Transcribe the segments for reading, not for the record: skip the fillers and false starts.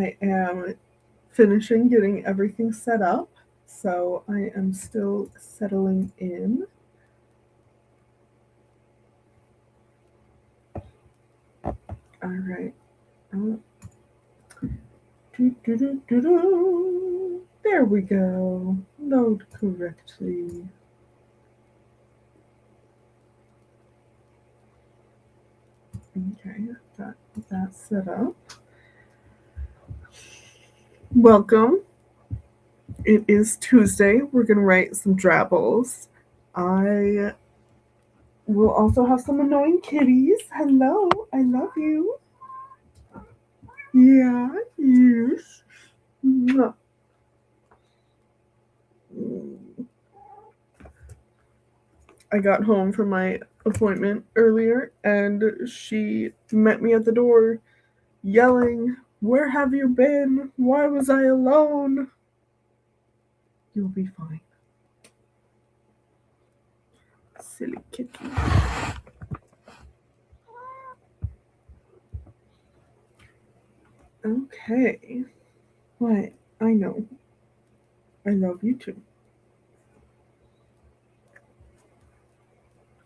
I am finishing getting everything set up, so I am still settling in. All right. There we go. Load correctly. Okay, got that set up. Welcome. It is Tuesday. We're going to write some drabbles. I will also have some annoying kitties. Hello, I love you. Yeah, yes. Mwah. I got home from my appointment earlier and she met me at the door yelling, "Where have you been? Why was I alone?" You'll be fine. Silly kitty. Okay. What? I know. I love you too.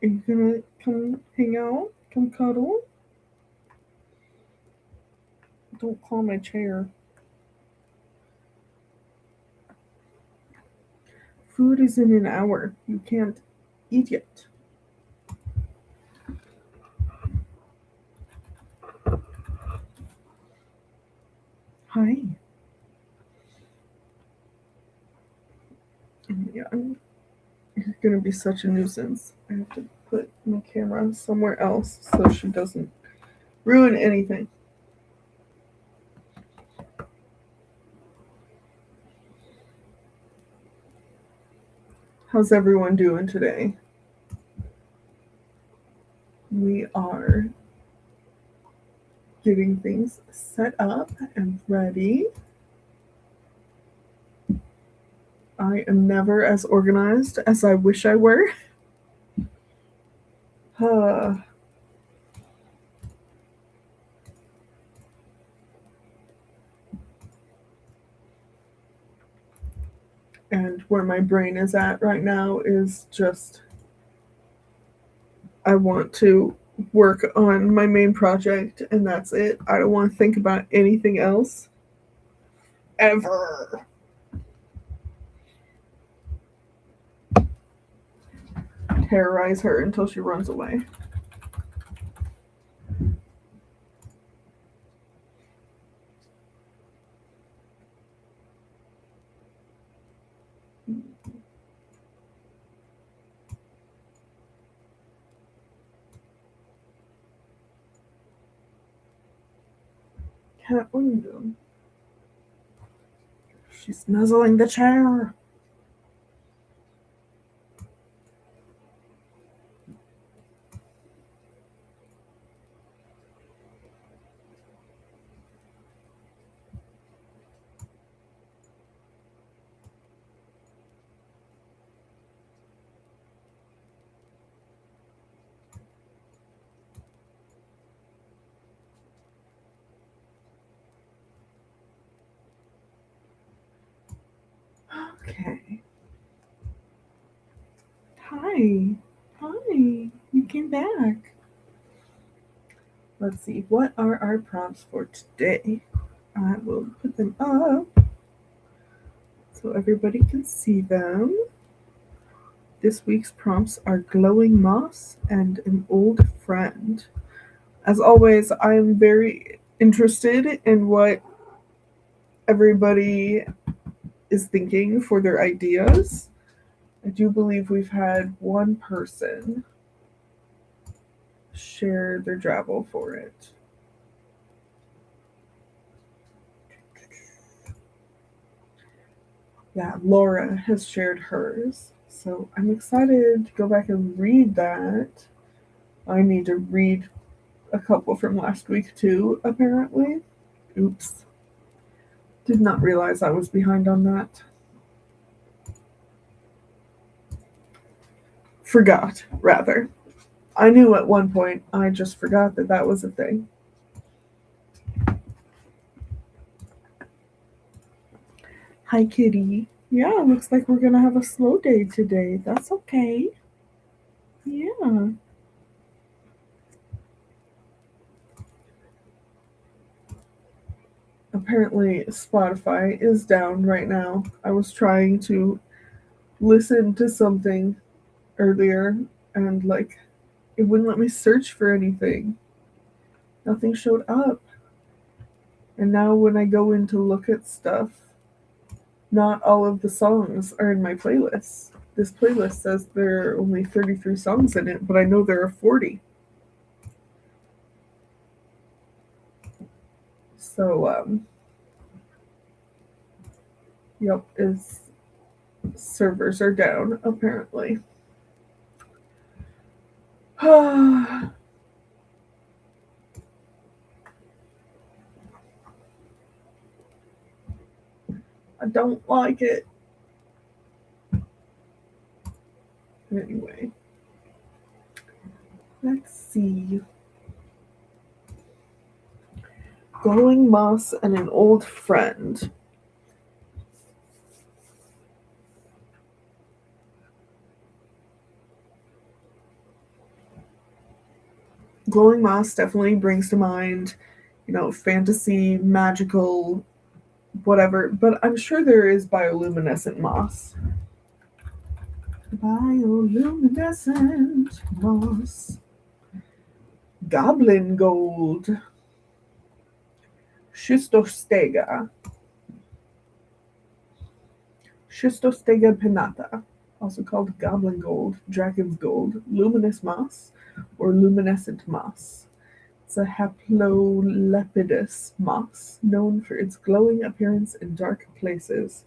Are you gonna come hang out? Come cuddle? Don't claw my chair. Food is in an hour. You can't eat yet. Hi. Yeah, you're gonna be such a nuisance. I have to put my camera somewhere else so she doesn't ruin anything. How's everyone doing today? We are getting things set up and ready. I am never as organized as I wish I were. And where my brain is at right now is just I want to work on my main project and that's it. I don't want to think about anything else ever. Terrorize her until she runs away. Cat, what are you doing? She's nuzzling the chair. Okay. Hi. Hi. You came back. Let's see. What are our prompts for today? I will put them up so everybody can see them. This week's prompts are glowing moss and an old friend. As always, I am very interested in what everybody is thinking for their ideas. I do believe we've had one person share their drabble for it. Yeah, Laura has shared hers. So I'm excited to go back and read that. I need to read a couple from last week too, apparently. Oops. Did not realize I was behind on that. Forgot, rather. I knew at one point, I just forgot that that was a thing. Hi, kitty. Yeah, looks like we're gonna have a slow day today. That's okay. Yeah. Apparently, Spotify is down right now. I was trying to listen to something earlier and, like, it wouldn't let me search for anything. Nothing showed up. And now, when I go in to look at stuff, not all of the songs are in my playlist. This playlist says there are only 33 songs in it, but I know there are 40. So, yep, its servers are down, apparently. I don't like it. Anyway, let's see. Glowing moss and an old friend. Glowing moss definitely brings to mind, fantasy, magical, whatever, but I'm sure there is bioluminescent moss. Bioluminescent moss. Goblin gold. Schistostega. Schistostega pinnata, also called goblin gold, dragon's gold, luminous moss, or luminescent moss. It's a haplolepidous moss known for its glowing appearance in dark places.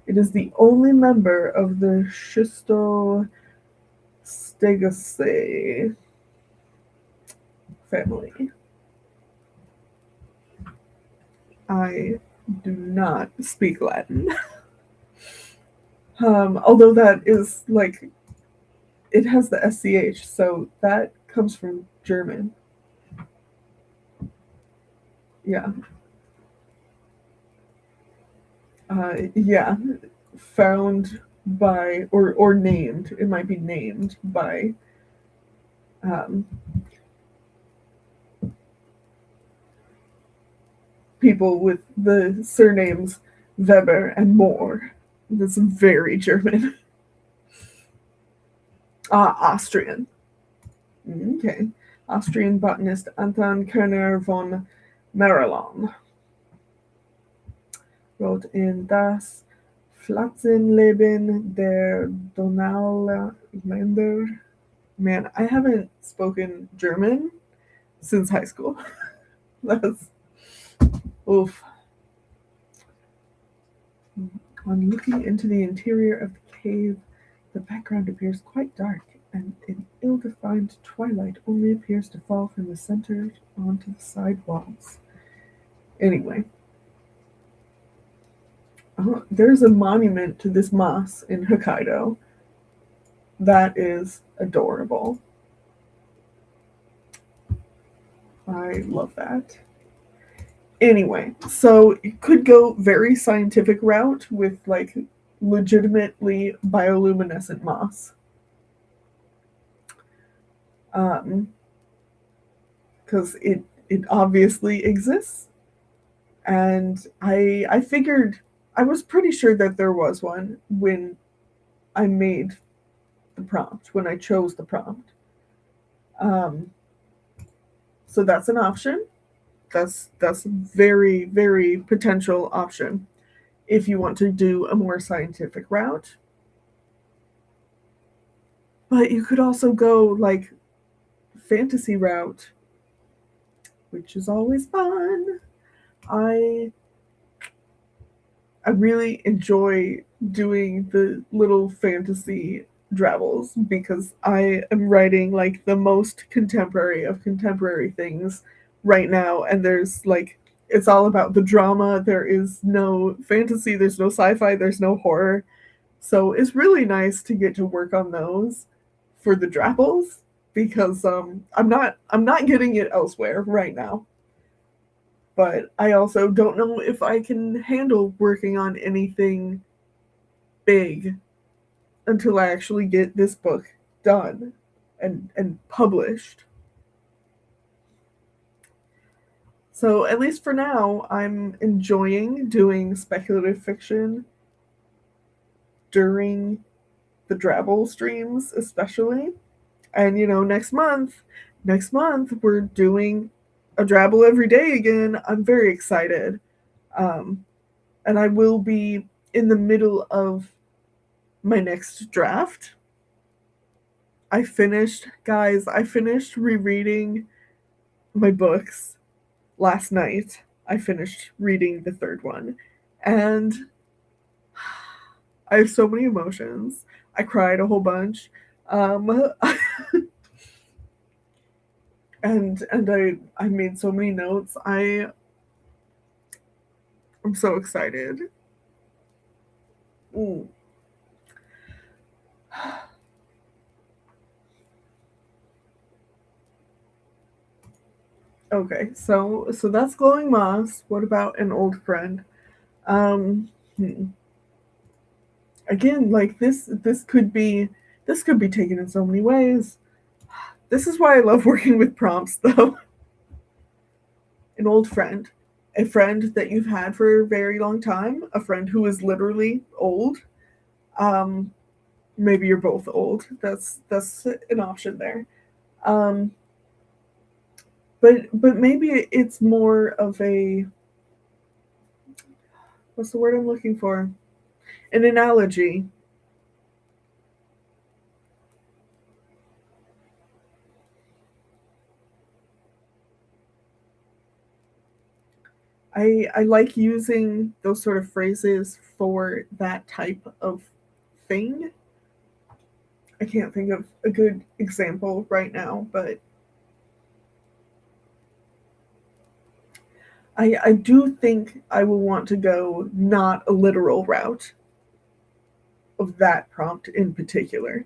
It is the only member of the Schistostegaceae family. I do not speak Latin. Although that is like, it has the SCH, so that comes from German. Yeah. Yeah. Found by, or named. It might be named by um, people with the surnames Weber and Mohr. That's very German. Austrian. Okay. Austrian botanist Anton Kerner von Marillon wrote in Das Pflanzenleben der Donauländer. Man, I haven't spoken German since high school. That's oof. On looking into the interior of the cave, the background appears quite dark, and an ill-defined twilight only appears to fall from the center onto the side walls. Anyway, there's a monument to this moss in Hokkaido. That is adorable. I love that. Anyway, so you could go very scientific route with like legitimately bioluminescent moss. Because it obviously exists, and I figured, I was pretty sure that there was one when I made the prompt, when I chose the prompt. So that's an option. That's a very, very potential option if you want to do a more scientific route. But you could also go like fantasy route, which is always fun. I really enjoy doing the little fantasy drabbles because I am writing like the most contemporary of contemporary things right now, and there's like, it's all about the drama. There is no fantasy, there's no sci-fi, there's no horror. So it's really nice to get to work on those for the drabbles because I'm not getting it elsewhere right now. but I also don't know if I can handle working on anything big until I actually get this book done and published. So at least for now, I'm enjoying doing speculative fiction during the drabble streams, especially. And next month we're doing a drabble every day again. I'm very excited. Um, and I will be in the middle of my next draft. I finished rereading my books last night. I finished reading the third one, and I have so many emotions. I cried a whole bunch. Um, and I made so many notes. I'm so excited. Ooh. Okay, so that's glowing moss. What about an old friend? Um, hmm. Again, like this could be taken in so many ways. This is why I love working with prompts, though. An old friend, a friend that you've had for a very long time, a friend who is literally old. Um, Maybe you're both old. That's an option there. Um, but maybe it's more of a, what's the word I'm looking for? An analogy. I like using those sort of phrases for that type of thing. I can't think of a good example right now, but I do think I will want to go not a literal route of that prompt in particular.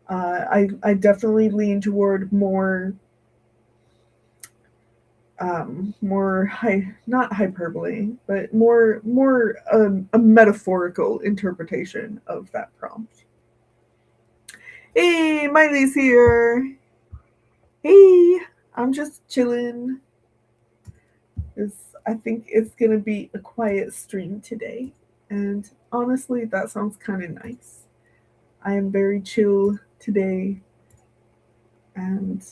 I definitely lean toward more not hyperbole, but more a metaphorical interpretation of that prompt. Hey, Miley's here. Hey, I'm just chilling. I think it's gonna be a quiet stream today, and honestly, that sounds kind of nice. I am very chill today, and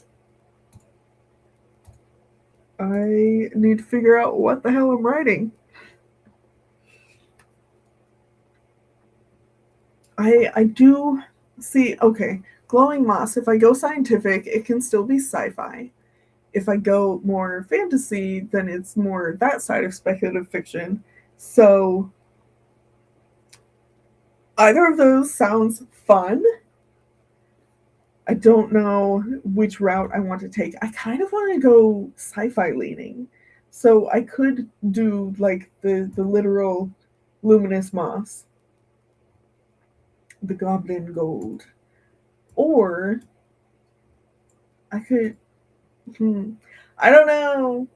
I need to figure out what the hell I'm writing. I do see. Okay, glowing moss. If I go scientific, it can still be sci-fi. If I go more fantasy, then it's more that side of speculative fiction. So either of those sounds fun. I don't know which route I want to take. I kind of want to go sci-fi leaning. So I could do like the literal luminous moss, the goblin gold. Or I could I don't know.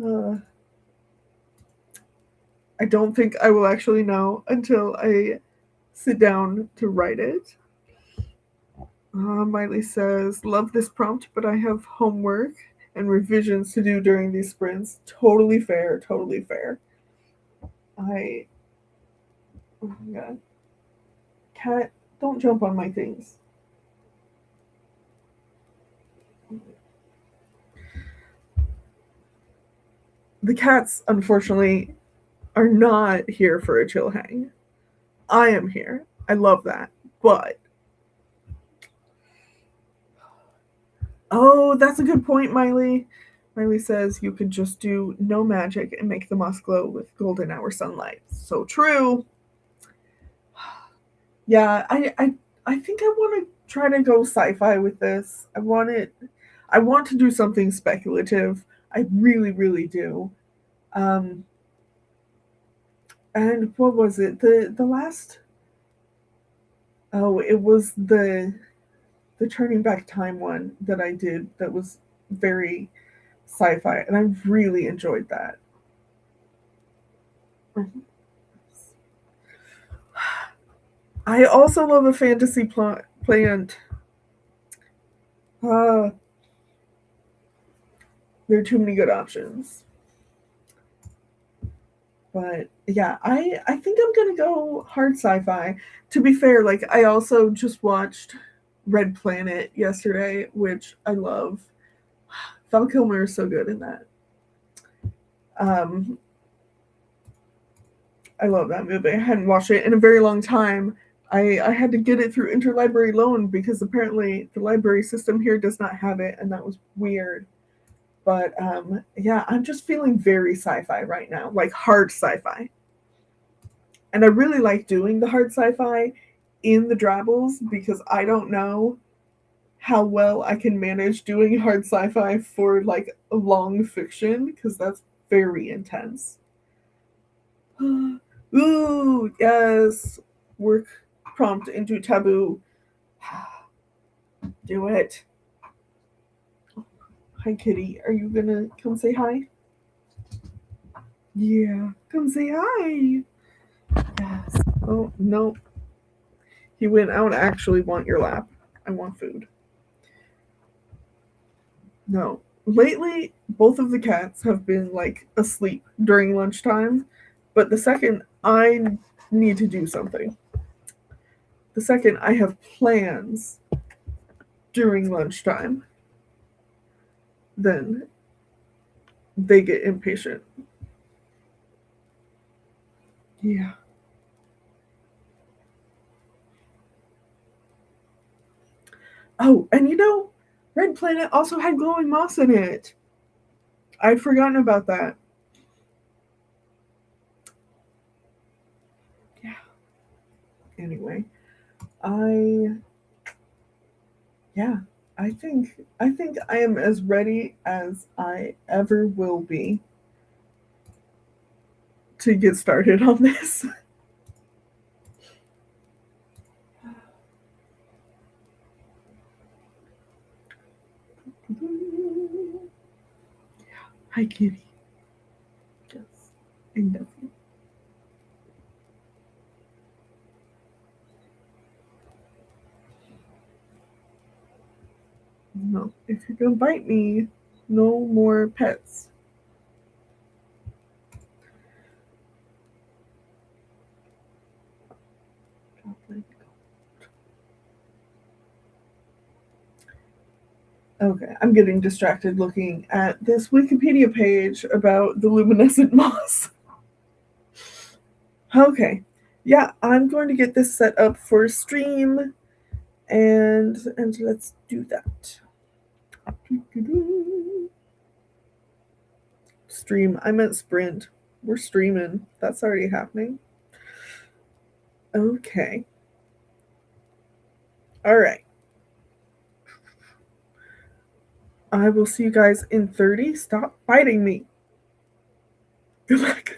Uh, I don't think I will actually know until I sit down to write it. Miley says, love this prompt, but I have homework and revisions to do during these sprints. Totally fair, totally fair. Oh my god. Cat, don't jump on my things. The cats, unfortunately, are not here for a chill hang. I am here. I love that. But oh, that's a good point, Miley. Miley says you could just do no magic and make the moss glow with golden hour sunlight. So true. Yeah, I think I want to try to go sci-fi with this. I want to do something speculative. I really, really do. Um, and what was it? The last oh, it was the turning back time one that I did that was very sci-fi, and I really enjoyed that. I also love a fantasy plant. Uh, there are too many good options. But yeah, I think I'm gonna go hard sci-fi. To be fair, like I also just watched Red Planet yesterday, which I love. Val Kilmer is so good in that. Um, I love that movie. I hadn't watched it in a very long time. I had to get it through interlibrary loan because apparently the library system here does not have it, and that was weird. But yeah, I'm just feeling very sci-fi right now, like hard sci-fi. And I really like doing the hard sci-fi in the drabbles because I don't know how well I can manage doing hard sci-fi for like long fiction because that's very intense. Ooh, yes. Work prompt into taboo. Do it. Hi, kitty. Are you gonna come say hi? Yeah, come say hi. Yes. Oh, no. He went, I don't actually want your lap. I want food. No. Lately, both of the cats have been like asleep during lunchtime, but the second I need to do something, the second I have plans during lunchtime, then they get impatient. Yeah. Oh, and Red Planet also had glowing moss in it. I'd forgotten about that. Yeah. Anyway, I yeah, I think I am as ready as I ever will be to get started on this. Hi, kitty. Yes, indefinitely. No, if you're gonna bite me, no more pets. Okay, I'm getting distracted looking at this Wikipedia page about the luminescent moss. Okay, yeah, I'm going to get this set up for stream, and let's do that. Stream. I meant sprint. We're streaming. That's already happening. Okay. All right. I will see you guys in 30. Stop biting me. Good luck.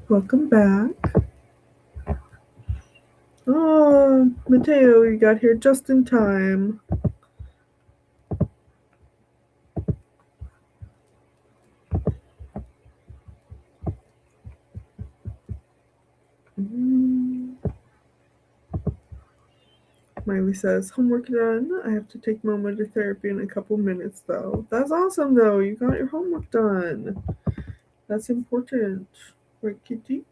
Welcome back. Oh, Mateo, you got here just in time. Miley says, homework done. I have to take Momo to therapy in a couple minutes, though. That's awesome, though. You got your homework done. That's important. Right, Kitty?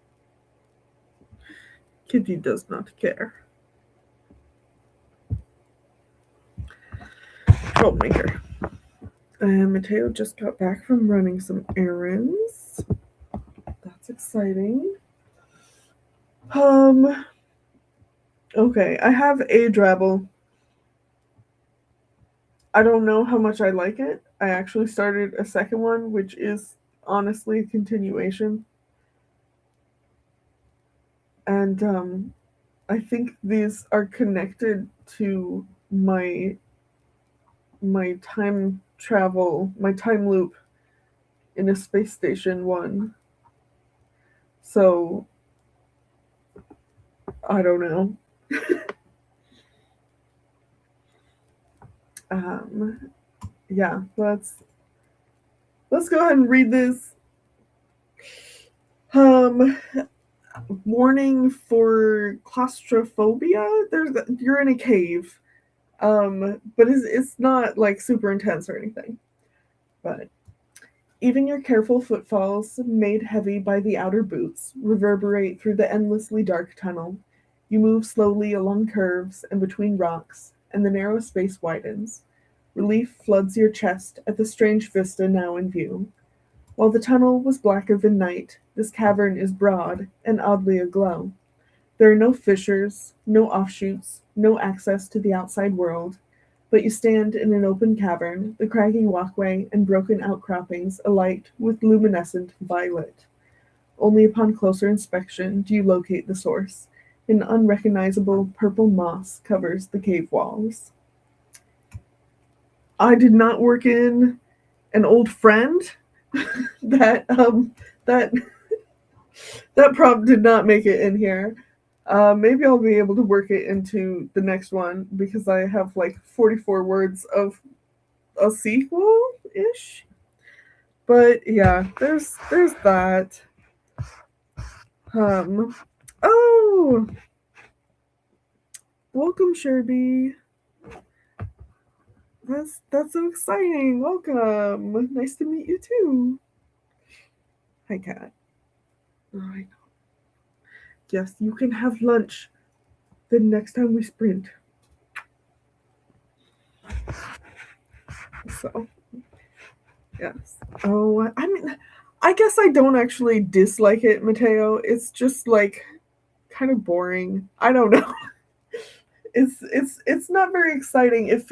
Kitty does not care. Troublemaker. And Mateo just got back from running some errands. That's exciting. Okay, I have a drabble. I don't know how much I like it. I actually started a second one, which is honestly a continuation. And I think these are connected to my time travel, my time loop in a space station one. So I don't know. Yeah, let's go ahead and read this. Warning for claustrophobia. You're in a cave. But it's not like super intense or anything. But even your careful footfalls, made heavy by the outer boots, reverberate through the endlessly dark tunnel. You move slowly along curves and between rocks, and the narrow space widens. Relief floods your chest at the strange vista now in view. While the tunnel was blacker than night, this cavern is broad and oddly aglow. There are no fissures, no offshoots, no access to the outside world, but you stand in an open cavern, the craggy walkway and broken outcroppings alight with luminescent violet. Only upon closer inspection do you locate the source. An unrecognizable purple moss covers the cave walls. I did not work in an old friend. that that that prompt did not make it in here. Maybe I'll be able to work it into the next one because I have like 44 words of a sequel-ish. But yeah, there's that. Oh, welcome, Sherby. That's so exciting. Welcome. Nice to meet you too. Hi, Kat. All right. Yes, you can have lunch the next time we sprint. So, yes. Oh, I mean, I guess I don't actually dislike it, Mateo. It's just like kind of boring. I don't know. It's not very exciting. It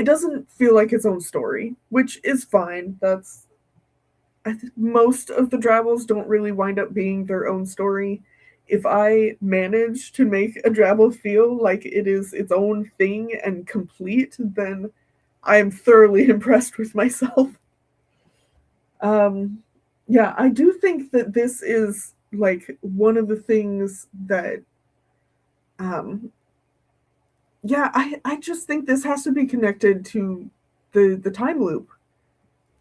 doesn't feel like its own story, which is fine. I think most of the drabbles don't really wind up being their own story. If I manage to make a drabble feel like it is its own thing and complete, then I am thoroughly impressed with myself. Yeah, I do think that this is like one of the things that yeah, I just think this has to be connected to the time loop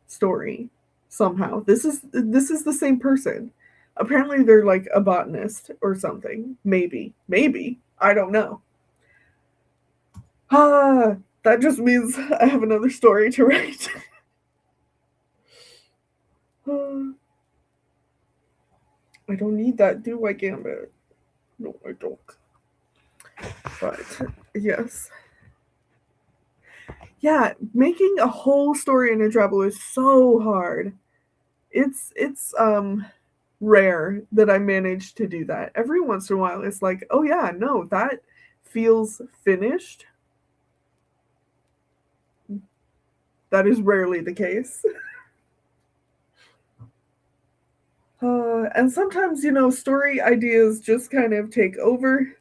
story somehow. This is the same person. Apparently they're like a botanist or something. Maybe. I don't know. That just means I have another story to write. I don't need that, do I, Gambit? No, I don't. But yes. Yeah, making a whole story in a drabble is so hard. It's rare that I manage to do that. Every once in a while it's like, oh yeah, no, that feels finished. That is rarely the case. And sometimes, story ideas just kind of take over,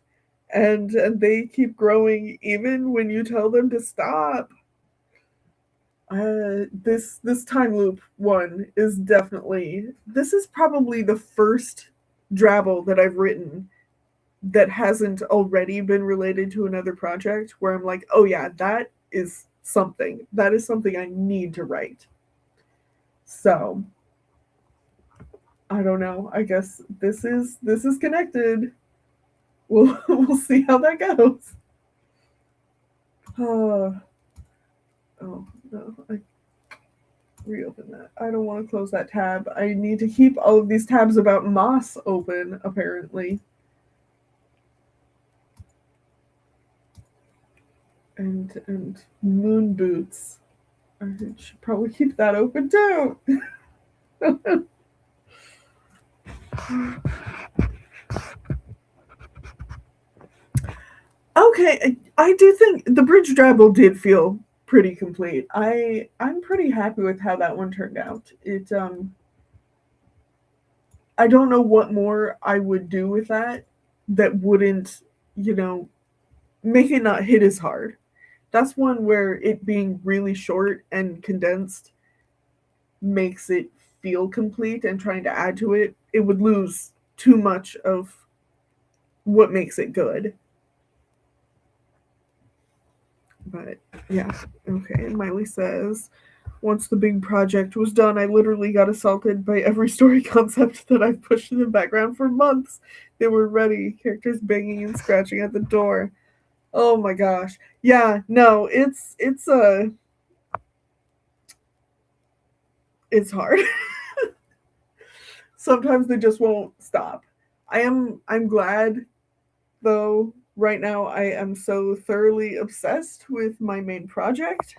and they keep growing even when you tell them to stop. This time loop one is definitely, this is probably the first drabble that I've written that hasn't already been related to another project where I'm like, oh yeah, that is something I need to write. So I don't know. I guess this is connected. We'll see how that goes. Oh no, I reopen that. I don't want to close that tab. I need to keep all of these tabs about moss open, apparently. And moon boots. I should probably keep that open too. Okay, I do think the bridge drabble did feel pretty complete. I'm pretty happy with how that one turned out. I don't know what more I would do with that wouldn't, make it not hit as hard. That's one where it being really short and condensed makes it feel complete, and trying to add to it, it would lose too much of what makes it good. But yeah, okay. And Miley says, once the big project was done, I literally got assaulted by every story concept that I've pushed in the background for months. They were ready, characters banging and scratching at the door. Oh my gosh. Yeah, no, it's hard. Sometimes they just won't stop. I'm glad though right now I am so thoroughly obsessed with my main project,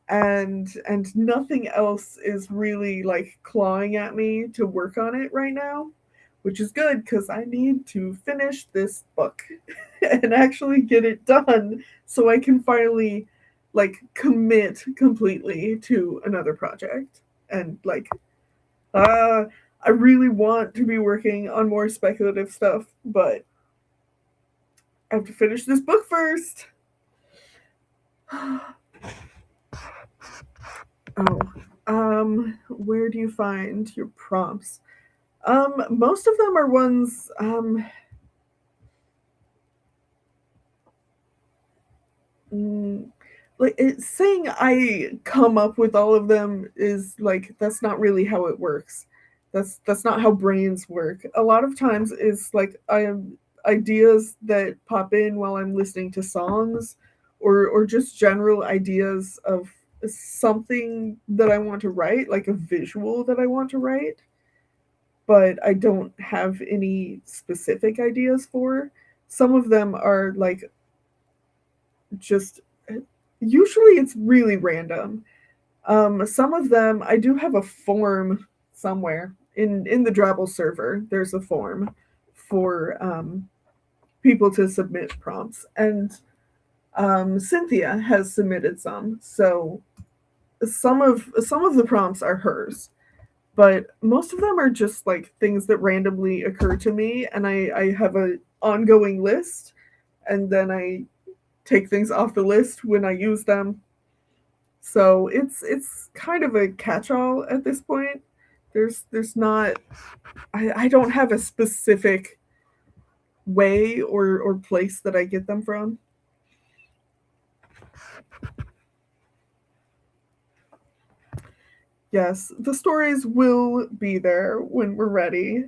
and nothing else is really like clawing at me to work on it right now, which is good because I need to finish this book and actually get it done so I can finally like commit completely to another project. And like I really want to be working on more speculative stuff, but I have to finish this book first. Where do you find your prompts? Most of them are ones, like it's saying I come up with all of them is like, that's not really how it works. That's not how brains work. A lot of times is like I have ideas that pop in while I'm listening to songs, or just general ideas of something that I want to write, like a visual that I want to write, but I don't have any specific ideas for. Some of them are like just, usually it's really random. Some of them I do have a form somewhere in the Drabble server. There's a form for people to submit prompts, and Cynthia has submitted some. So some of the prompts are hers, but most of them are just like things that randomly occur to me, and I have a ongoing list, and then I take things off the list when I use them. So it's kind of a catch-all at this point. There's not, I don't have a specific way or place that I get them from. Yes, the stories will be there when we're ready.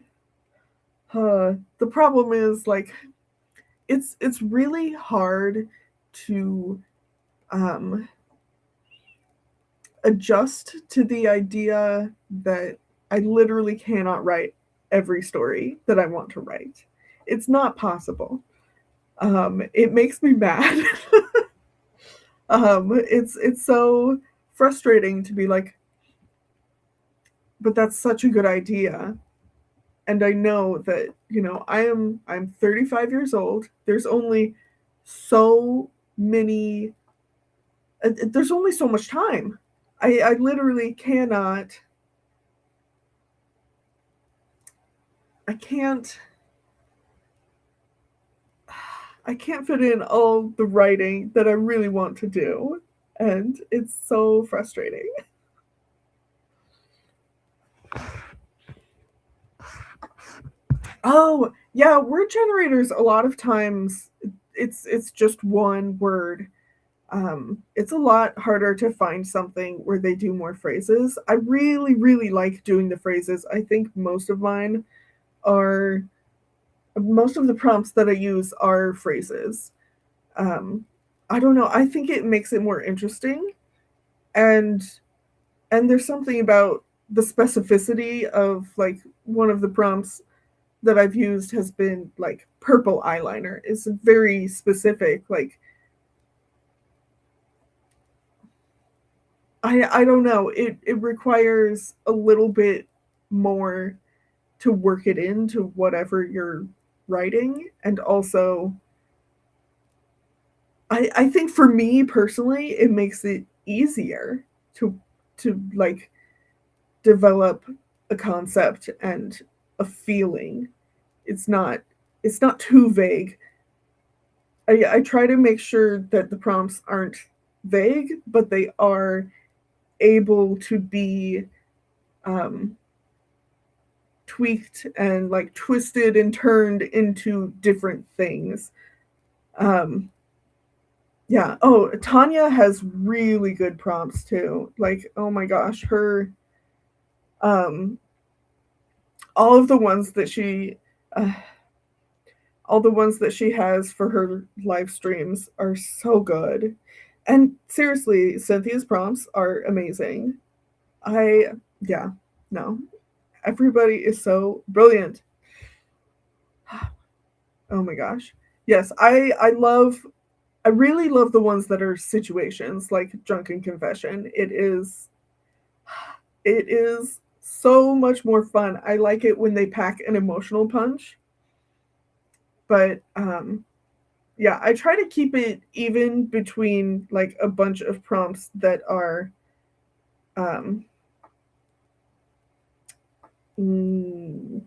The problem is like it's really hard to um, adjust to the idea that I literally cannot write every story that I want to write. It's not possible. It makes me mad. It's so frustrating to be like, but that's such a good idea. And I know that, I'm 35 years old. There's only so many there's only so much time. I literally cannot I can't fit in all the writing that I really want to do, and it's so frustrating. Oh, yeah, word generators a lot of times it's just one word. It's a lot harder to find something where they do more phrases. I really, really like doing the phrases. I think are most of the prompts that I use are phrases. Um, I don't know. I think it makes it more interesting, and there's something about the specificity of like one of the prompts that I've used has been like purple eyeliner. It's very specific. Like I don't know. It requires a little bit more to work it into whatever you're writing, and also I think for me personally it makes it easier to like develop a concept and a feeling. It's not too vague. I try to make sure that the prompts aren't vague, but they are able to be um, tweaked and like twisted and turned into different things. Um, yeah. Oh, Tanya has really good prompts too. Like, oh my gosh, her um, all of the ones that uh, all the ones that she has for her live streams are so good. And seriously, Cynthia's prompts are amazing. I yeah, no. Everybody is so brilliant. Oh my gosh. Yes, I really love the ones that are situations like Drunken Confession. It is so much more fun. I like it when they pack an emotional punch. But yeah, I try to keep it even between like a bunch of prompts that are um mm,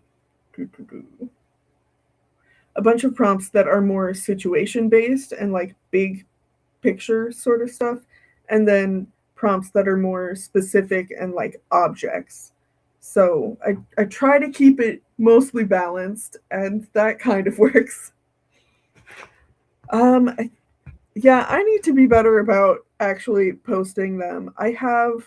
a bunch of prompts that are more situation based and like big picture sort of stuff, and then prompts that are more specific and like objects. So I try to keep it mostly balanced, and that kind of works. I, yeah, I need to be better about actually posting them. I have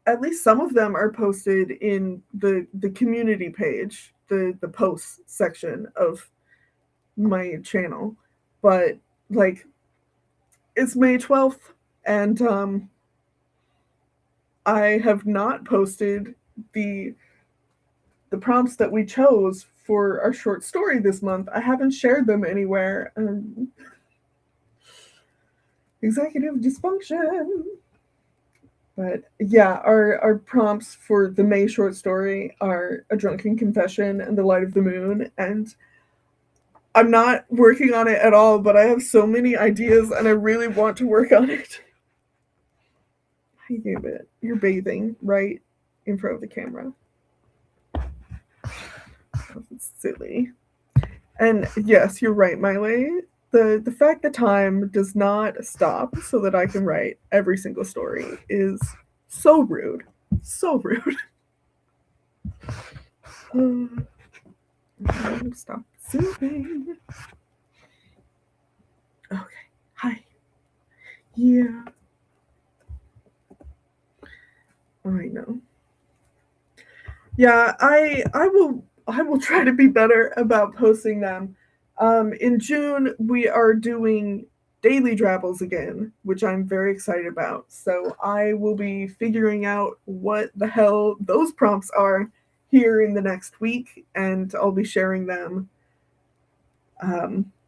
at least some of them are posted in the community page, the posts section of my channel, but like it's May 12th, and I have not posted the prompts that we chose for our short story this month. I haven't shared them anywhere. Executive dysfunction. But yeah, our prompts for the May short story are A Drunken Confession and The Light of the Moon. And I'm not working on it at all, but I have so many ideas and I really want to work on it. Hey, David, you're bathing right in front of the camera. It's silly. And yes, you're right, Miley. The fact that time does not stop so that I can write every single story is so rude. So rude. Stop zooming. Okay. Hi. Yeah. I know. Yeah, I will try to be better about posting them. In June we are doing daily drabbles again, which I'm very excited about. So I will be figuring out what the hell those prompts are here in the next week, and I'll be sharing them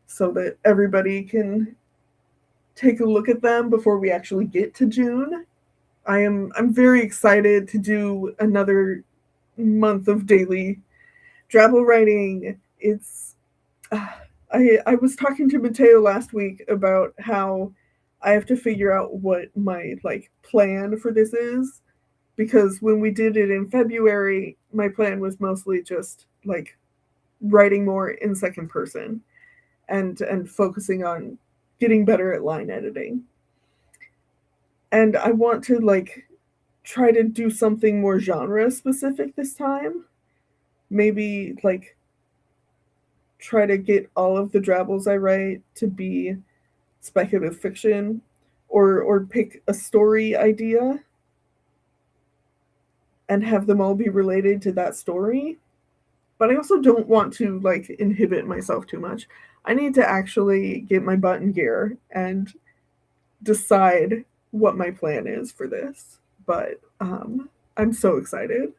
so that everybody can take a look at them before we actually get to June. I'm very excited to do another month of daily drabble writing. It's I was talking to Mateo last week about how I have to figure out what my like plan for this is, because when we did it in February, my plan was mostly just like writing more in second person and focusing on getting better at line editing. And I want to like try to do something more genre specific this time. Maybe like try to get all of the drabbles I write to be speculative fiction, or pick a story idea and have them all be related to that story. But I also don't want to like inhibit myself too much. I need to actually get my butt in gear and decide what my plan is for this. But I'm so excited.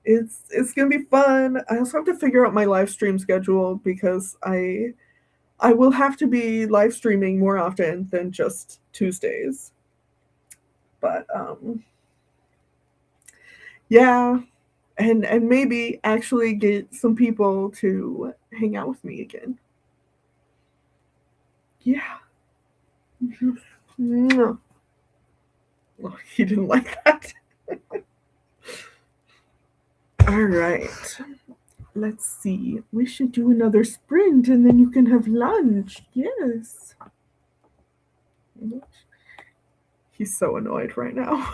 It's gonna be fun. I also have to figure out my live stream schedule because I will have to be live streaming more often than just Tuesdays. But yeah, and maybe actually get some people to hang out with me again. Yeah. Oh, he didn't like that. All right. Let's see. We should do another sprint and then you can have lunch. Yes. He's so annoyed right now.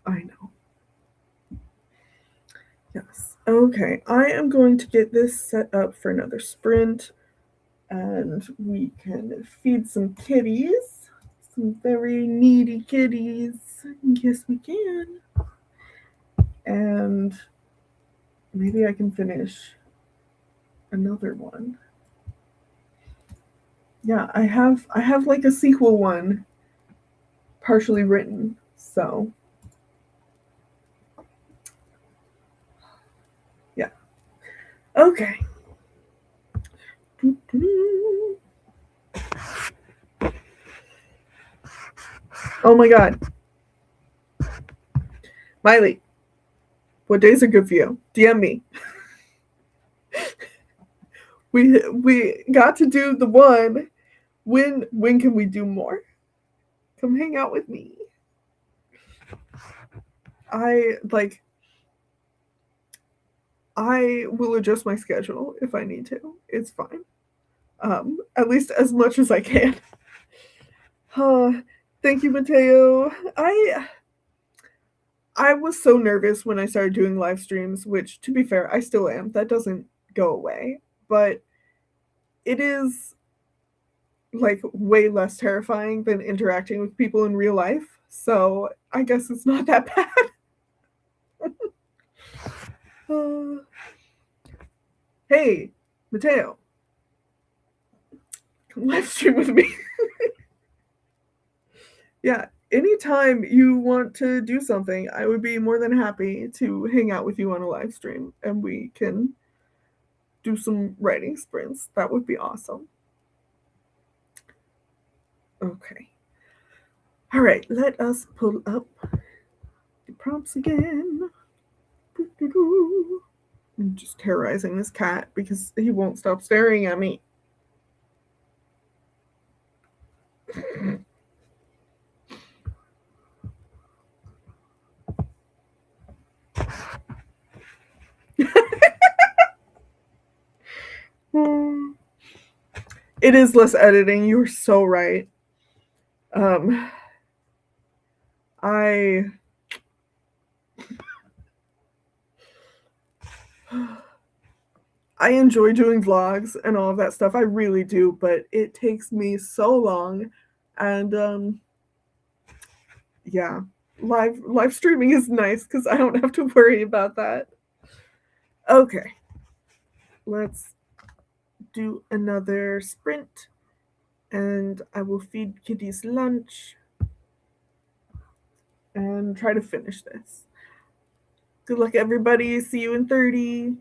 I know. Yes. Okay. I am going to get this set up for another sprint and we can feed some kitties. Some very needy kitties. Yes, we can. And maybe I can finish another one. Yeah, I have like a sequel one partially written. So, yeah. Okay. Oh my god. Miley, what days are good for you? DM me. We got to do the one. When can we do more? Come hang out with me. I like I will adjust my schedule if I need to. It's fine. At least as much as I can. Thank you, Mateo. I was so nervous when I started doing live streams, which to be fair, I still am. That doesn't go away. But it is like way less terrifying than interacting with people in real life. So I guess it's not that bad. Hey, Mateo, come live stream with me. Yeah, anytime you want to do something, I would be more than happy to hang out with you on a live stream and we can do some writing sprints. That would be awesome. Okay. All right, let us pull up the prompts again. I'm just terrorizing this cat because he won't stop staring at me. It is less editing. You're so right. Um, I I enjoy doing vlogs and all of that stuff. I really do, but it takes me so long, and yeah, live streaming is nice because I don't have to worry about that. Okay, let's do another sprint, and I will feed kitties lunch and try to finish this. Good luck, everybody. See you in 30.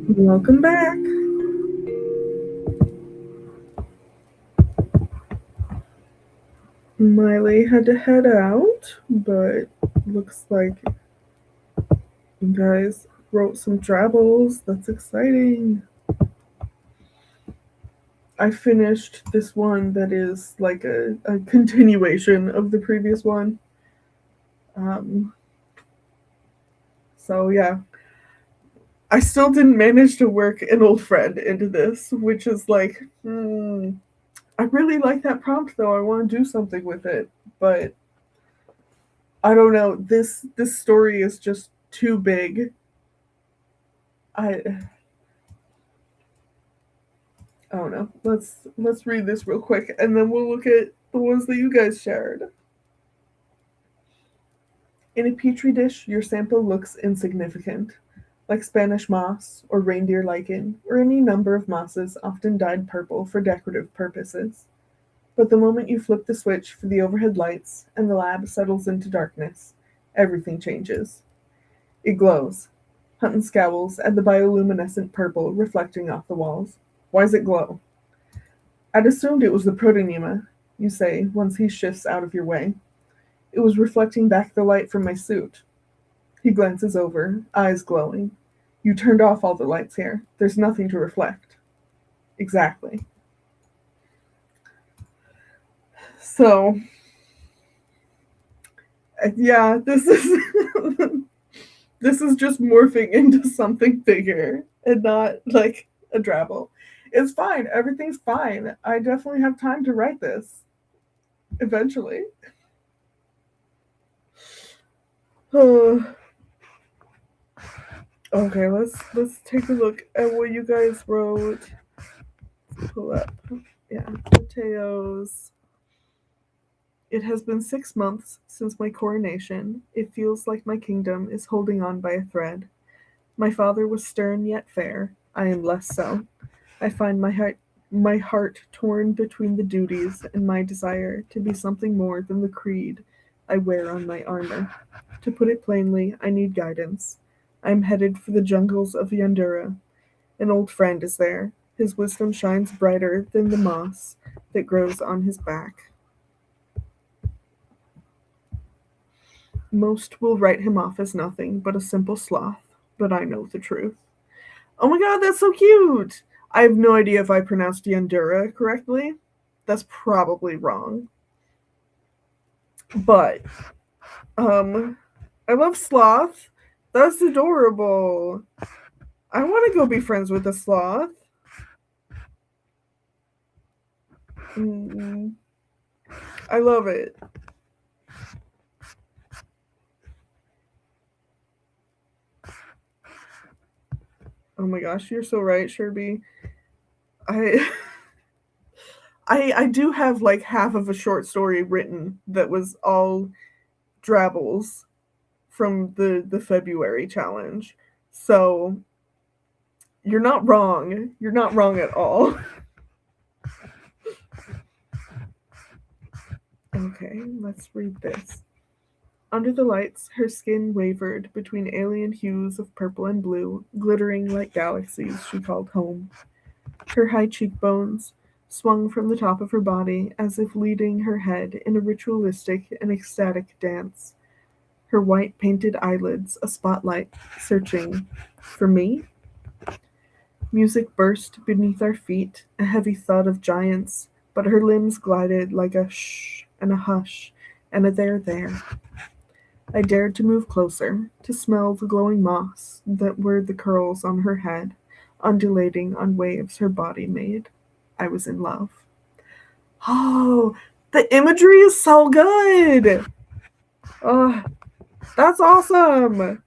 Welcome back. Miley had to head out, but looks like you guys wrote some drabbles. That's exciting. I finished this one that is like a continuation of the previous one. Um, so yeah, I still didn't manage to work an old friend into this, which is like, I really like that prompt though. I want to do something with it, but I don't know. This story is just too big. I don't know. Let's read this real quick, and then we'll look at the ones that you guys shared. In a petri dish, your sample looks insignificant, like Spanish moss or reindeer lichen, or any number of mosses often dyed purple for decorative purposes. But the moment you flip the switch for the overhead lights and the lab settles into darkness, everything changes. It glows. Hutton scowls at the bioluminescent purple reflecting off the walls. Why does it glow? I'd assumed it was the protonema, you say, once he shifts out of your way. It was reflecting back the light from my suit. He glances over, eyes glowing. You turned off all the lights here. There's nothing to reflect. Exactly. So, yeah, this is this is just morphing into something bigger and not like a drabble. It's fine. Everything's fine. I definitely have time to write this eventually. Okay, let's take a look at what you guys wrote. Pull up. Yeah, Mateo's. It has been 6 months since my coronation. It feels like my kingdom is holding on by a thread. My father was stern yet fair. I am less so. I find my heart torn between the duties and my desire to be something more than the creed I wear on my armor. To put it plainly, I need guidance. I am headed for the jungles of Yandura. An old friend is there. His wisdom shines brighter than the moss that grows on his back. Most will write him off as nothing but a simple sloth, but I know the truth. Oh my god, that's so cute! I have no idea if I pronounced Yandura correctly. That's probably wrong. But, I love sloth. That's adorable. I want to go be friends with a sloth. I love it. Oh my gosh, you're so right, Sherby. I I do have like half of a short story written that was all drabbles from the February challenge. So you're not wrong. You're not wrong at all. Okay, let's read this. Under the lights, her skin wavered between alien hues of purple and blue, glittering like galaxies she called home. Her high cheekbones swung from the top of her body as if leading her head in a ritualistic and ecstatic dance. Her white painted eyelids a spotlight, searching for me. Music burst beneath our feet, a heavy thud of giants, but her limbs glided like a shh and a hush and a there. I dared to move closer, to smell the glowing moss that were the curls on her head, undulating on waves her body made. I was in love. Oh, the imagery is so good! Oh, that's awesome!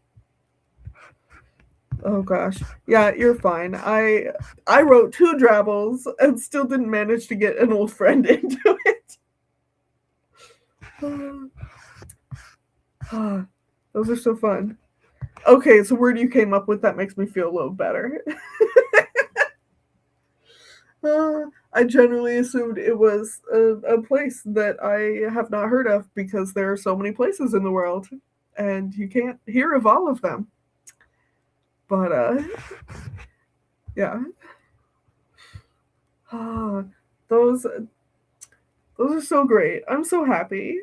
Oh gosh. Yeah, you're fine. I wrote 2 drabbles and still didn't manage to get an old friend into it. Those are so fun. Okay, so word you came up with that makes me feel a little better. I generally assumed it was a place that I have not heard of because there are so many places in the world and you can't hear of all of them. But Yeah. Those are so great. I'm so happy.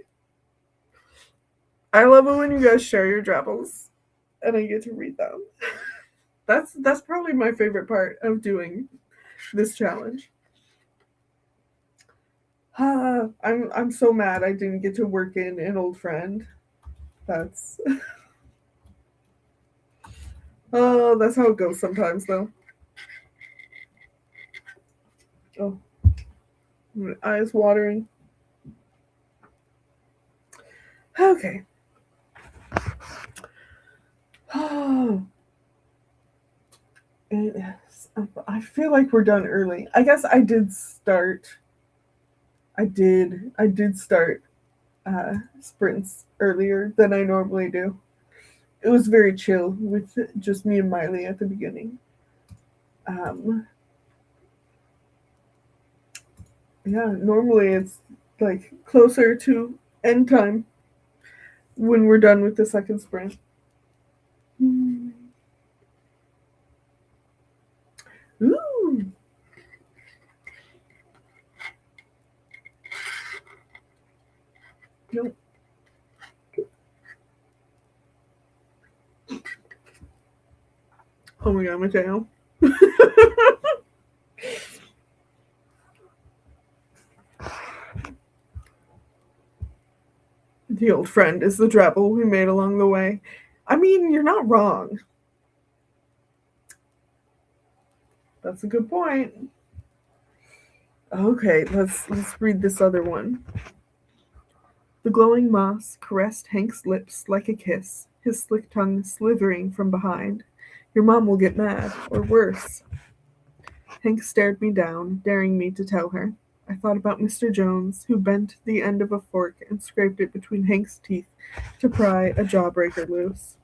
I love it when you guys share your drabbles and I get to read them. That's probably my favorite part of doing this challenge. I'm so mad I didn't get to work in an old friend. That's oh, that's how it goes sometimes though. Oh, my eyes watering. Okay. Oh, it is. I feel like we're done early. I guess I did start. I did start sprints earlier than I normally do. It was very chill with just me and Miley at the beginning. Um, yeah, normally it's like closer to end time when we're done with the second sprint. Ooh. Nope. Oh my god, Mateo. The old friend is the drabble we made along the way. I mean, you're not wrong. That's a good point. Okay, let's read this other one. The glowing moss caressed Hank's lips like a kiss, his slick tongue slithering from behind. Your mom will get mad, or worse. Hank stared me down, daring me to tell her. I thought about Mr. Jones, who bent the end of a fork and scraped it between Hank's teeth to pry a jawbreaker loose.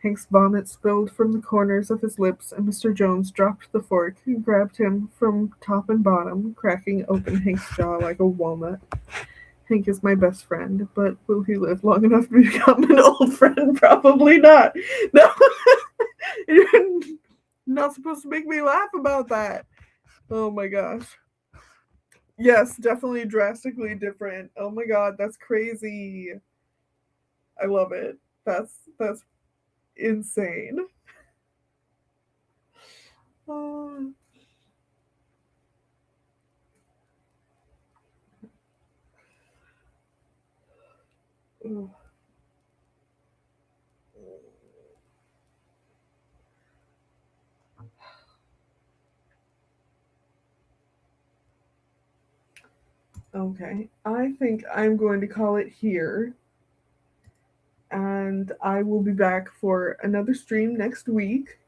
Hank's vomit spilled from the corners of his lips, and Mr. Jones dropped the fork and grabbed him from top and bottom, cracking open Hank's jaw like a walnut. Hank is my best friend, but will he live long enough to become an old friend? Probably not. No, you're not supposed to make me laugh about that. Oh my gosh. Yes, definitely drastically different. Oh my god, that's crazy. I love it. That's insane. Oh. Oh. Okay, I think I'm going to call it here. And I will be back for another stream next week.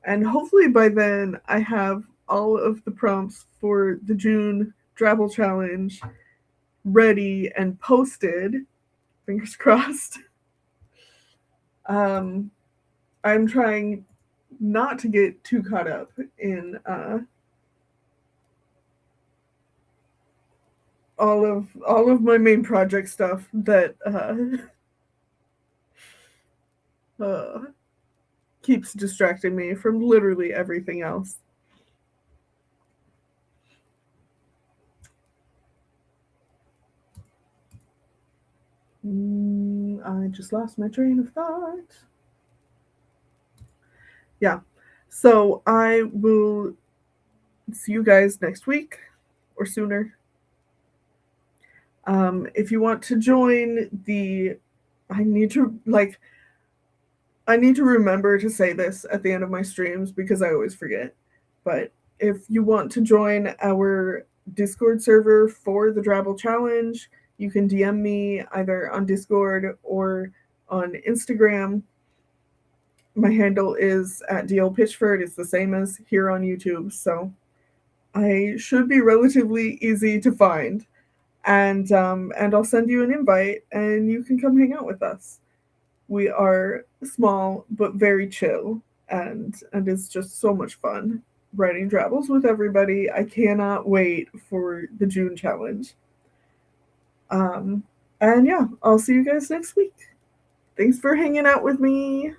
And hopefully by then I have all of the prompts for the June Drabble Challenge ready and posted. Fingers crossed. I'm trying not to get too caught up in all of my main project stuff that keeps distracting me from literally everything else. I just lost my train of thought. Yeah. So I will see you guys next week or sooner. If you want to join the, I need to remember to say this at the end of my streams because I always forget. But if you want to join our Discord server for the Drabble Challenge, you can DM me either on Discord or on Instagram. My handle is at DL Pitchford. It's the same as here on YouTube, so I should be relatively easy to find. And I'll send you an invite, and you can come hang out with us. We are small but very chill, and it's just so much fun writing drabbles with everybody. I cannot wait for the June challenge. And yeah, I'll see you guys next week. Thanks for hanging out with me.